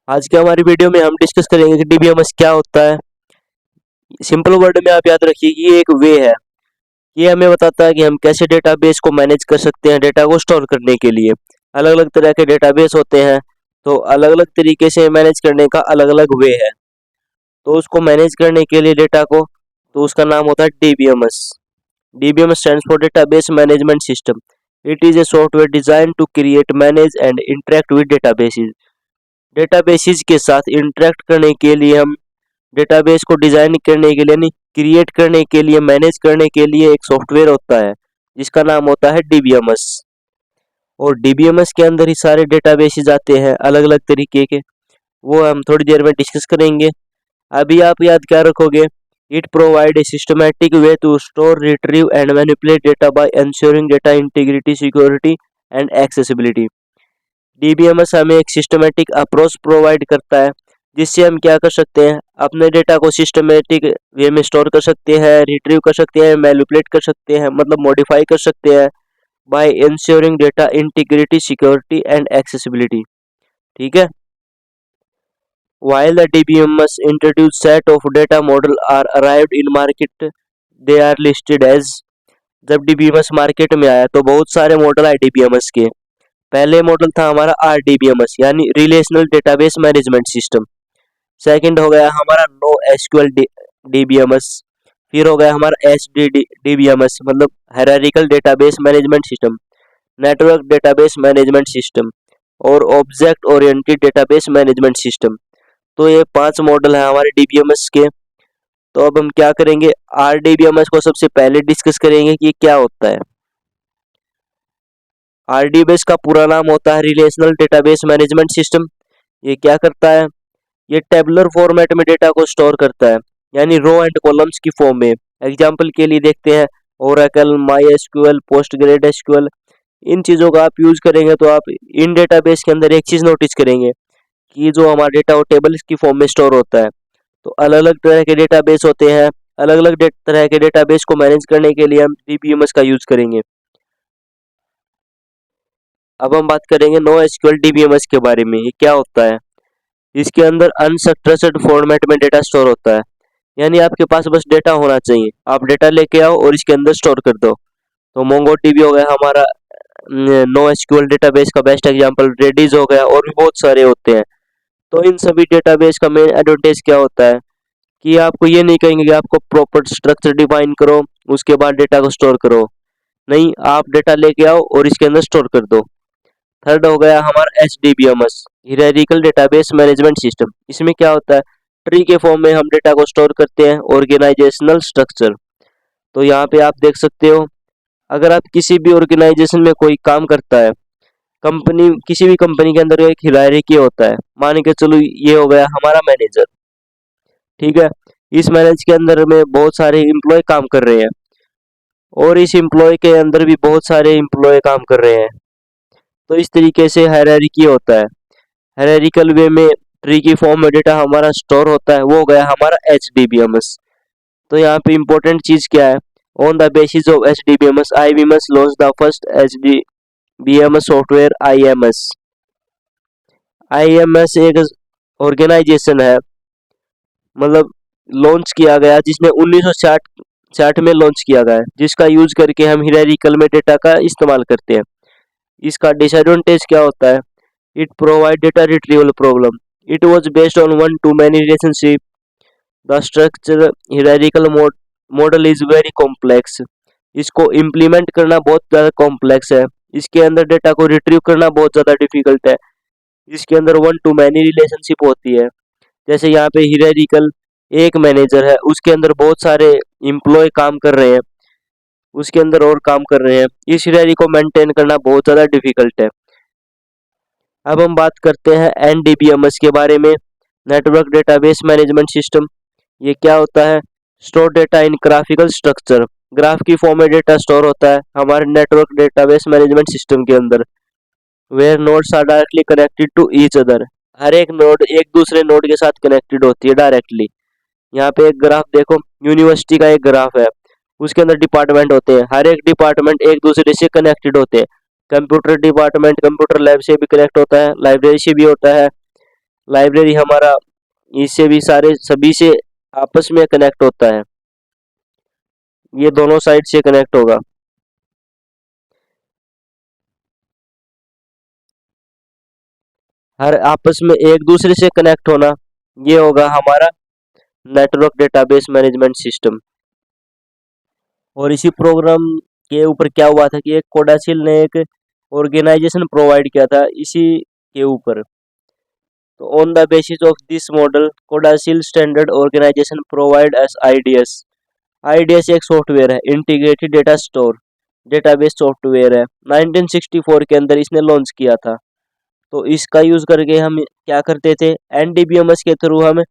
आज के हमारी वीडियो में हम डिस्कस करेंगे कि डीबीएमएस क्या होता है। सिंपल वर्ड में आप याद रखिए कि ये एक वे है। ये हमें बताता है कि हम कैसे डेटाबेस को मैनेज कर सकते हैं। डेटा को स्टोर करने के लिए अलग अलग तरह के डेटाबेस होते हैं, तो अलग अलग तरीके से मैनेज करने का अलग अलग वे है। तो उसको मैनेज करने के लिए डेटा को, तो उसका नाम होता है DBMS. DBMS stands for database management system. It is a software design to create, manage and interact with databases. Databases के साथ इंटरेक्ट करने के लिए, हम डेटाबेस को डिजाइन करने के लिए, नहीं क्रिएट करने के लिए, मैनेज करने के लिए एक सॉफ्टवेयर होता है जिसका नाम होता है डीबीएमएस। और डीबीएमएस के अंदर ही सारे डेटाबेसेस आते हैं अलग अलग तरीके के, वो हम थोड़ी देर में डिस्कस करेंगे। अभी आप याद क्या रखोगे? It provide a systematic way to store, retrieve and manipulate data by ensuring data integrity, security and accessibility. DBMS हमें एक सिस्टमेटिक अप्रोच प्रोवाइड करता है जिससे हम क्या कर सकते हैं, अपने डेटा को सिस्टमेटिक वे में स्टोर कर सकते हैं, रिट्रीव कर सकते हैं, मैनिपुलेट कर सकते हैं, मतलब मॉडिफाई कर सकते हैं by ensuring data integrity, security and accessibility. ठीक है। While the DBMS introduced set of data model are arrived in market, they are listed as। जब डीबीएमएस मार्केट में आया तो बहुत सारे मॉडल आए डीबीएमएस के। पहले मॉडल था हमारा आरडीबीएमएस यानी relational database management system. Second हो गया हमारा नो एसक्यूएल डीबीएमएस। फिर हो गया हमारा एचडीडीबीएमएस, मतलब hierarchical database management system, network database management system और object oriented database management system. तो ये 5 मॉडल है हमारे डीबीएमएस के। तो अब हम क्या करेंगे, आरडीबीएमएस को सबसे पहले डिस्कस करेंगे कि क्या होता है। आरडीबीएस का पूरा नाम होता है रिलेशनल डेटाबेस मैनेजमेंट सिस्टम। ये क्या करता है, ये टेबुलर फॉर्मेट में डेटा को स्टोर करता है, यानी रो एंड कॉलम्स की फॉर्म में। एग्जांपल के लिए देखते हैं ओरेकल, माईएसक्यूएल, पोस्टग्रेसक्यूएल। इन चीज़ों का आप यूज करेंगे तो आप इन डेटाबेस के अंदर एक चीज़ नोटिस करेंगे कि जो हमारा डेटा वो टेबल्स की फॉर्म में स्टोर होता है। तो अलग अलग तरह के डेटाबेस होते हैं, अलग अलग तरह के डेटाबेस को मैनेज करने के लिए हम डीबीएमएस का यूज करेंगे। अब हम बात करेंगे नो एसक्यूएल डीबीएमएस के बारे में। ये क्या होता है? इसके अंदर अनस्ट्रक्चर्ड फॉर्मेट में डेटा स्टोर होता है, यानी आपके पास बस डेटा होना चाहिए, आप डेटा लेके आओ और इसके अंदर स्टोर कर दो। तो मोंगोडीबी हो गया हमारा नो एसक्यूएल डेटाबेस का बेस्ट एग्जांपल, रेडिस हो गया, और भी बहुत सारे होते हैं। तो इन सभी डेटाबेस का मेन एडवांटेज क्या होता है कि आपको ये नहीं कहेंगे कि आपको प्रॉपर स्ट्रक्चर डिफाइन करो उसके बाद डेटा को स्टोर करो। नहीं, आप डेटा लेके आओ और इसके अंदर स्टोर कर दो। थर्ड हो गया हमारा एचडीबीएमएस, हियरार्किकल डेटाबेस मैनेजमेंट सिस्टम। इसमें क्या होता है, ट्री के फॉर्म में हम डेटा को स्टोर करते हैं, ऑर्गेनाइजेशनल स्ट्रक्चर। तो यहाँ पे आप देख सकते हो, अगर आप किसी भी ऑर्गेनाइजेशन में कोई काम करता है, कंपनी, किसी भी कंपनी के अंदर एक हियरार्की होता है। मान के चलो ये हो गया हमारा मैनेजर। ठीक है। इस मैनेज के अंदर में बहुत सारे एम्प्लॉय काम कर रहे हैं और इस एम्प्लॉय के अंदर भी बहुत सारे एम्प्लॉय काम कर रहे हैं। तो इस तरीके से हायरार्की होता है। हायरार्किकल वे में ट्री की फॉर्म में डेटा हमारा स्टोर होता है, वो हो गया हमारा एचडीबीएमएस। तो यहाँ पे इंपॉर्टेंट चीज क्या है, on the basis of HDBMS IBMS launch the first HDBMS software IMS. IMS एक ऑर्गेनाइजेशन है, मतलब लॉन्च किया गया, जिसने 1960 में लॉन्च किया गया है, जिसका यूज करके हम हियरार्किकल में डेटा का इस्तेमाल करते हैं। इसका डिसएडवांटेज क्या होता है, it provide data retrieval problem, it was based on one two many relationship, the structure hierarchical model is very complex. इसको इम्प्लीमेंट करना बहुत ज़्यादा कॉम्प्लेक्स है, इसके अंदर डेटा को रिट्रीव करना बहुत ज़्यादा डिफिकल्ट है। इसके अंदर वन टू मैनी रिलेशनशिप होती है। जैसे यहाँ पे हियरार्किकल एक मैनेजर है, उसके अंदर बहुत सारे एम्प्लॉय काम कर रहे हैं, उसके अंदर और काम कर रहे हैं। इस हियरार्की को मेंटेन करना बहुत ज़्यादा डिफिकल्ट है। अब हम बात करते हैं एनडीबीएमएस के बारे में, नेटवर्क डेटाबेस मैनेजमेंट सिस्टम। ये क्या होता है, store data in graphical structure, graph की फॉर्म में डेटा स्टोर होता है हमारे नेटवर्क डेटाबेस मैनेजमेंट सिस्टम के अंदर। Where nodes are directly connected to each other, हर एक नोड एक दूसरे नोड के साथ कनेक्टेड होती है डायरेक्टली। यहाँ पे एक ग्राफ देखो, यूनिवर्सिटी का एक ग्राफ है, उसके अंदर डिपार्टमेंट होते हैं, हर एक डिपार्टमेंट एक दूसरे से कनेक्टेड होते हैं। कंप्यूटर डिपार्टमेंट कंप्यूटर लैब से भी कनेक्ट होता है, लाइब्रेरी से भी होता है, लाइब्रेरी हमारा इससे भी सारे सभी से आपस में कनेक्ट होता है, ये दोनों साइड से कनेक्ट होगा। हर आपस में एक दूसरे से कनेक्ट होना, ये होगा हमारा नेटवर्क डेटाबेस मैनेजमेंट सिस्टम। और इसी प्रोग्राम के ऊपर क्या हुआ था कि एक कोडासिल ने एक ऑर्गेनाइजेशन प्रोवाइड किया था इसी के ऊपर। तो on the basis of this model CODASYL standard organisation provides IDS. IDS एक सॉफ्टवेयर है, integrated data store database software है, 1964 के अंदर इसने लॉन्च किया था। तो इसका यूज करके हम क्या करते थे, एनडीबीएमएस के थ्रू हम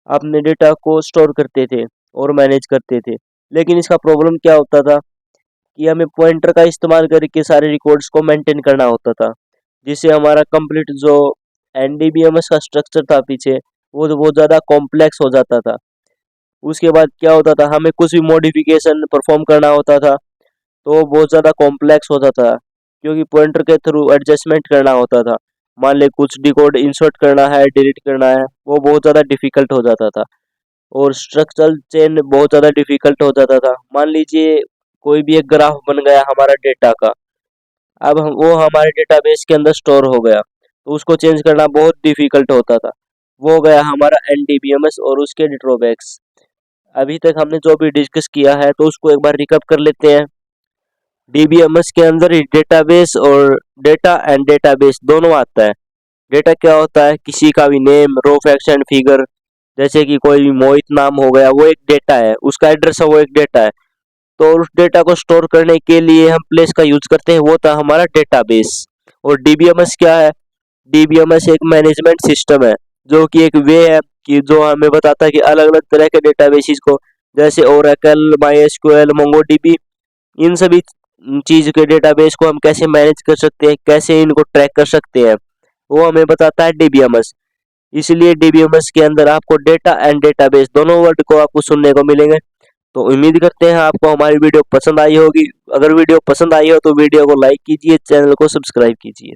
अपने डेटा को स्टोर करते थे और मैनेज करते थे। लेकिन इसका प्रॉब्लम क्या होता था कि हमें पॉइंटर का इस्तेमाल करके सारे रिकॉर्ड्स को मेंटेन करना होता था, जिससे हमारा कंप्लीट जो एनडीबीएमएस का स्ट्रक्चर था पीछे वो बहुत ज़्यादा कॉम्प्लेक्स हो जाता था। उसके बाद क्या होता था, हमें कुछ भी मॉडिफिकेशन परफॉर्म करना होता था तो वो बहुत ज़्यादा कॉम्प्लेक्स हो जाता था, क्योंकि पॉइंटर के थ्रू एडजस्टमेंट करना होता था। मान ले कुछ डिकोड इंसर्ट करना है, डिलीट करना है, वो बहुत ज़्यादा डिफिकल्ट हो जाता था। और स्ट्रक्चरल चेन बहुत ज़्यादा डिफिकल्ट हो जाता था। मान लीजिए कोई भी एक ग्राफ बन गया हमारा डेटा का, अब वो हमारे डेटाबेस के अंदर स्टोर हो गया तो उसको चेंज करना बहुत डिफिकल्ट होता था। वो हो गया हमारा एनडीबीएमएस और उसके ड्रॉबैक्स। अभी तक हमने जो भी डिस्कस किया है तो उसको एक बार रिकैप कर लेते हैं। डीबीएमएस के अंदर ही डेटाबेस और डेटा एंड डेटाबेस दोनों आता है। डेटा क्या होता है, किसी का भी name, row, facts and figure, जैसे कि कोई भी मोहित नाम हो गया, वो एक डेटा है, उसका एड्रेस है वो एक डेटा है। तो उस डेटा को स्टोर करने के लिए हम प्लेस का यूज करते हैं, वो था हमारा डेटाबेस। और डीबीएमएस क्या है, डीबीएमएस एक मैनेजमेंट सिस्टम है जो कि एक वे है कि जो हमें बताता है कि अलग अलग तरह के डेटाबेसेस को, जैसे ओरेकल, माईएसक्यूएल, मोंगोडीबी, इन सभी चीज के डेटाबेस को हम कैसे मैनेज कर सकते हैं, कैसे इनको ट्रैक कर सकते हैं, वो हमें बताता है डीबीएमएस। इसलिए डीबीएमएस के अंदर आपको डेटा एंड डेटाबेस दोनों वर्ड को आपको सुनने को मिलेंगे। तो उम्मीद करते हैं आपको हमारी वीडियो पसंद आई होगी। अगर वीडियो पसंद आई हो तो वीडियो को लाइक कीजिए, चैनल को सब्सक्राइब कीजिए।